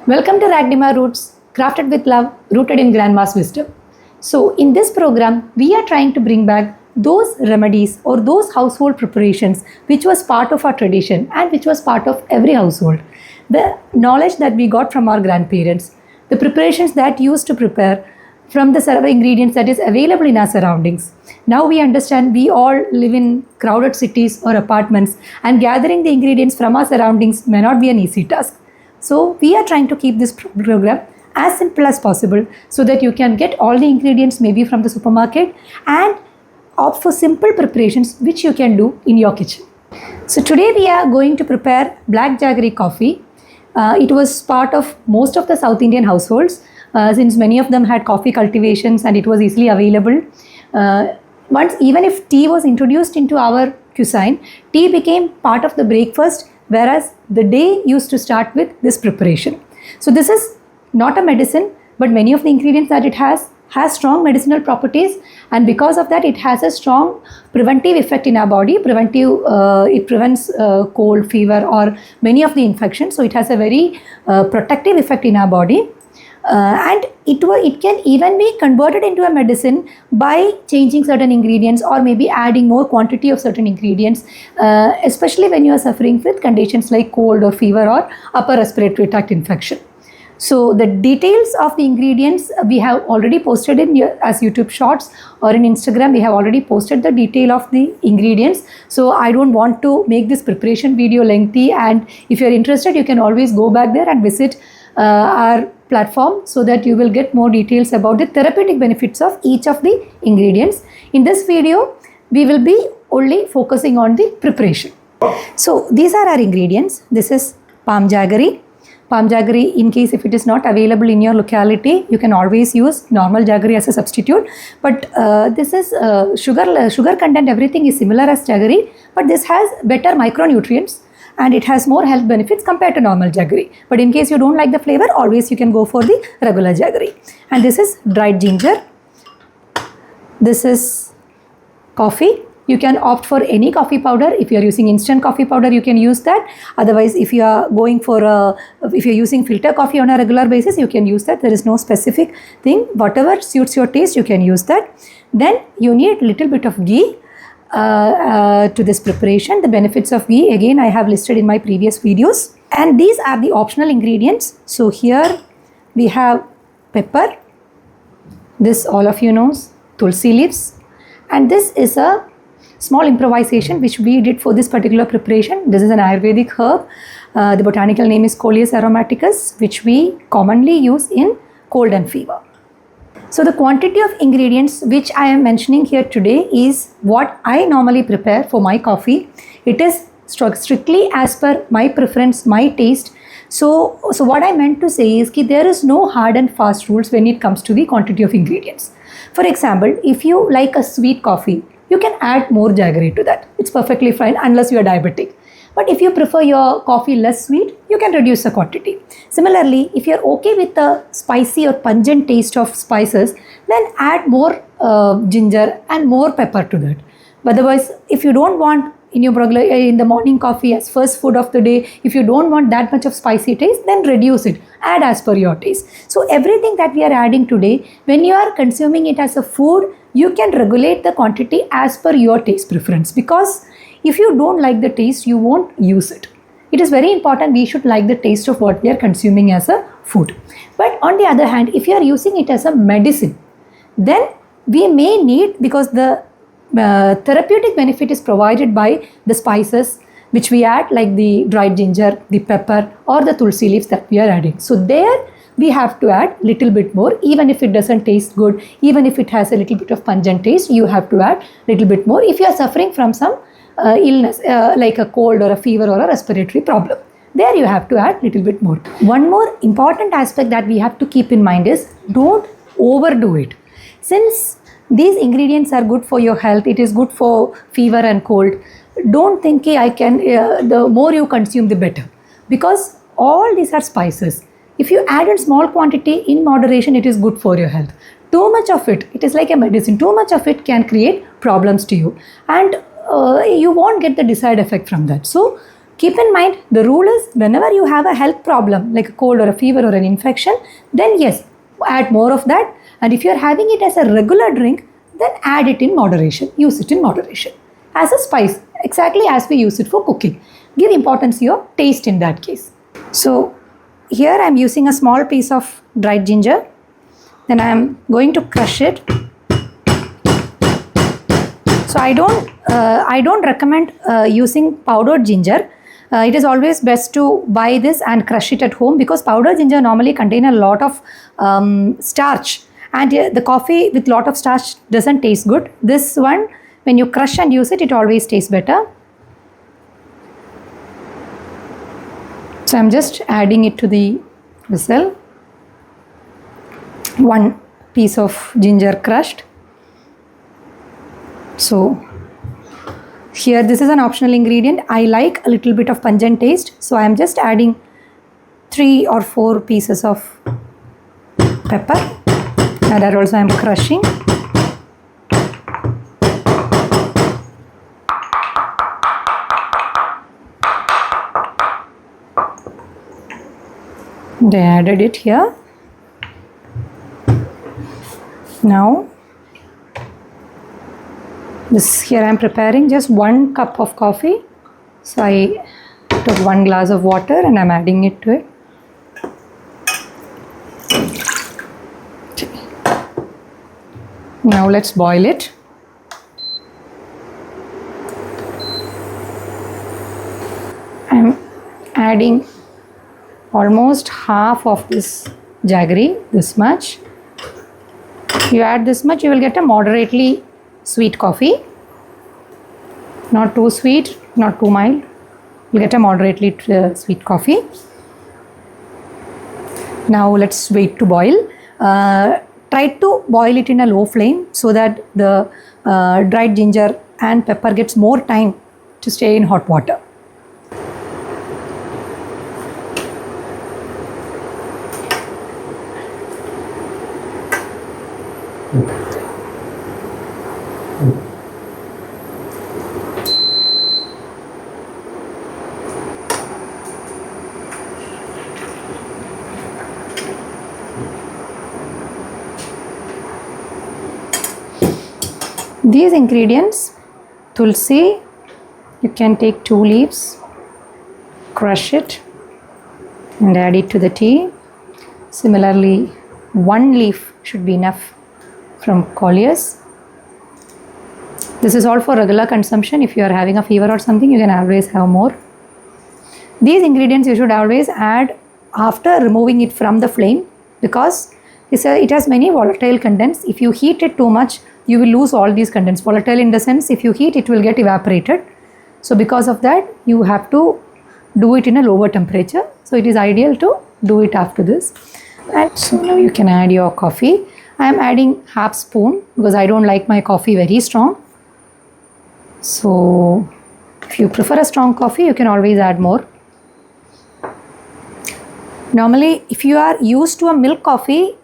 Welcome to Ragdima Roots, crafted with love, rooted in grandma's wisdom. So, in this program, we are trying to bring back those remedies or those household preparations which was part of our tradition and which was part of every household. The knowledge that we got from our grandparents, the preparations that used to prepare from the set of ingredients that is available in our surroundings. Now we understand we all live in crowded cities or apartments, and gathering the ingredients from our surroundings may not be an easy task. So we are trying to keep this program as simple as possible so that you can get all the ingredients maybe from the supermarket and opt for simple preparations which you can do in your kitchen. So today we are going to prepare black jaggery coffee. It was part of most of the South Indian households since many of them had coffee cultivations and it was easily available. Once, even if tea was introduced into our cuisine, tea became part of the breakfast, whereas the day used to start with this preparation. So this is not a medicine, but many of the ingredients that it has strong medicinal properties, and because of that it has a strong preventive effect in our body. It prevents cold, fever or many of the infections. So it has a very protective effect in our body. And it can even be converted into a medicine by changing certain ingredients or maybe adding more quantity of certain ingredients, especially when you are suffering with conditions like cold or fever or upper respiratory tract infection. So the details of the ingredients we have already posted in as YouTube shorts, or in Instagram we have already posted the detail of the ingredients. So I don't want to make this preparation video lengthy, and if you are interested you can always go back there and visit our platform so that you will get more details about the therapeutic benefits of each of the ingredients. In this video we will be only focusing on the preparation. So these are our ingredients. This is palm jaggery. Palm jaggery, in case if it is not available in your locality, you can always use normal jaggery as a substitute. But this is sugar content, everything is similar as jaggery, but this has better micronutrients and it has more health benefits compared to normal jaggery. But in case you don't like the flavor, always you can go for the regular jaggery. And this is dried ginger. This is coffee. You can opt for any coffee powder. If you are using instant coffee powder, you can use that. Otherwise, if you are going for if you are using filter coffee on a regular basis, you can use that. There is no specific thing. Whatever suits your taste, you can use that. Then you need little bit of ghee to this preparation. The benefits of ghee, again, I have listed in my previous videos. And these are the optional ingredients. So here we have pepper. This all of you knows, tulsi leaves. And this is a small improvisation which we did for this particular preparation. This is an Ayurvedic herb. The botanical name is Coleus aromaticus, which we commonly use in cold and fever. So the quantity of ingredients which I am mentioning here today is what I normally prepare for my coffee. It is strictly as per my preference, my taste. So what I meant to say is that there is no hard and fast rules when it comes to the quantity of ingredients. For example, if you like a sweet coffee, you can add more jaggery to that. It's perfectly fine unless you are diabetic. But if you prefer your coffee less sweet, you can reduce the quantity. Similarly, if you're okay with the spicy or pungent taste of spices, then add more ginger and more pepper to that. But otherwise, if you don't want in the morning coffee as first food of the day, if you don't want that much of spicy taste, then reduce it. Add as per your taste. So everything that we are adding today, when you are consuming it as a food, you can regulate the quantity as per your taste preference, because if you don't like the taste, you won't use it. It is very important we should like the taste of what we are consuming as a food. But on the other hand, if you are using it as a medicine, then we may need, because the therapeutic benefit is provided by the spices which we add, like the dried ginger, the pepper or the tulsi leaves that we are adding. So there we have to add little bit more. Even if it doesn't taste good, even if it has a little bit of pungent taste, you have to add little bit more if you are suffering from some illness like a cold or a fever or a respiratory problem. There you have to add little bit more. One more important aspect that we have to keep in mind is don't overdo it. Since these ingredients are good for your health, it is good for fever and cold, don't think the more you consume the better, because all these are spices. If you add in small quantity in moderation, it is good for your health. Too much of it is like a medicine. Too much of it can create problems to you, and you won't get the desired effect from that. So Keep in mind, the rule is whenever you have a health problem like a cold or a fever or an infection, then yes, add more of that. And if you're having it as a regular drink, then add it in moderation. Use it in moderation. As a spice, exactly as we use it for cooking. Give importance to your taste in that case. So here I am using a small piece of dried ginger. Then I am going to crush it. So I don't recommend using powdered ginger. It is always best to buy this and crush it at home, because powdered ginger normally contain a lot of starch, and the coffee with lot of starch doesn't taste good. This one, when you crush and use it, it always tastes better. So I'm just adding it to the vessel. 1 piece of ginger crushed. So here this is an optional ingredient. I like a little bit of pungent taste, so I am just adding 3 or 4 pieces of pepper, and that also I am crushing. And I added it here. Now here I am preparing just 1 cup of coffee. So I took 1 glass of water and I am adding it to it. Now let's boil it. I am adding almost half of this jaggery, this much. You add this much, you will get a moderately sweet coffee. Not too sweet, not too mild. You get a moderately sweet coffee. Now let's wait to boil. Try to boil it in a low flame so that the dried ginger and pepper gets more time to stay in hot water. These ingredients, tulsi, you can take 2 leaves, crush it and add it to the tea. Similarly, 1 leaf should be enough from Collier's. This is all for regular consumption. If you are having a fever or something, you can always have more. These ingredients you should always add after removing it from the flame, because it has many volatile contents. If you heat it too much, you will lose all these contents. Volatile in the sense, if you heat, it will get evaporated. So because of that, you have to do it in a lower temperature. So it is ideal to do it after this. And so now you can add your coffee. I am adding half spoon because I don't like my coffee very strong. So if you prefer a strong coffee, you can always add more. Normally, if you are used to a milk coffee,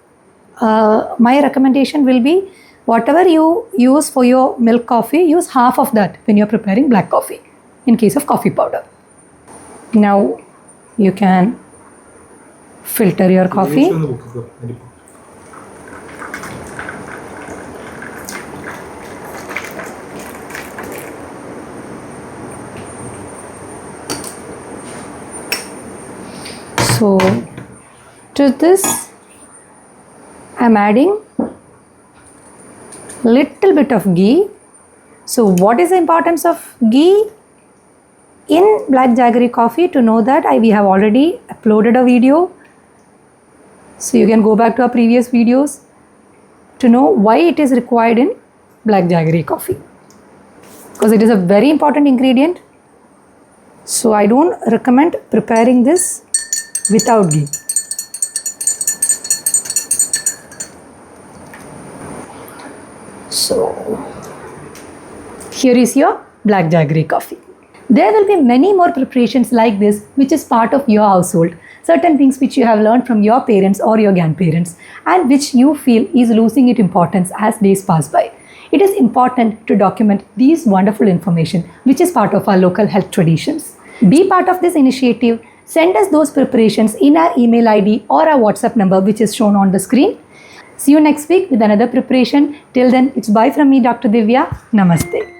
my recommendation will be, whatever you use for your milk coffee, use half of that when you're preparing black coffee in case of coffee powder. Now you can filter your coffee. So to this I am adding little bit of ghee. So what is the importance of ghee in black jaggery coffee? To know that, we have already uploaded a video, so you can go back to our previous videos to know why it is required in black jaggery coffee, because it is a very important ingredient. So I don't recommend preparing this without ghee. So here is your black jaggery coffee. There will be many more preparations like this which is part of your household. Certain things which you have learned from your parents or your grandparents and which you feel is losing its importance as days pass by. It is important to document these wonderful information which is part of our local health traditions. Be part of this initiative. Send us those preparations in our email ID or our WhatsApp number, which is shown on the screen. See you next week with another preparation. Till then, it's bye from me, Dr. Divya. Namaste.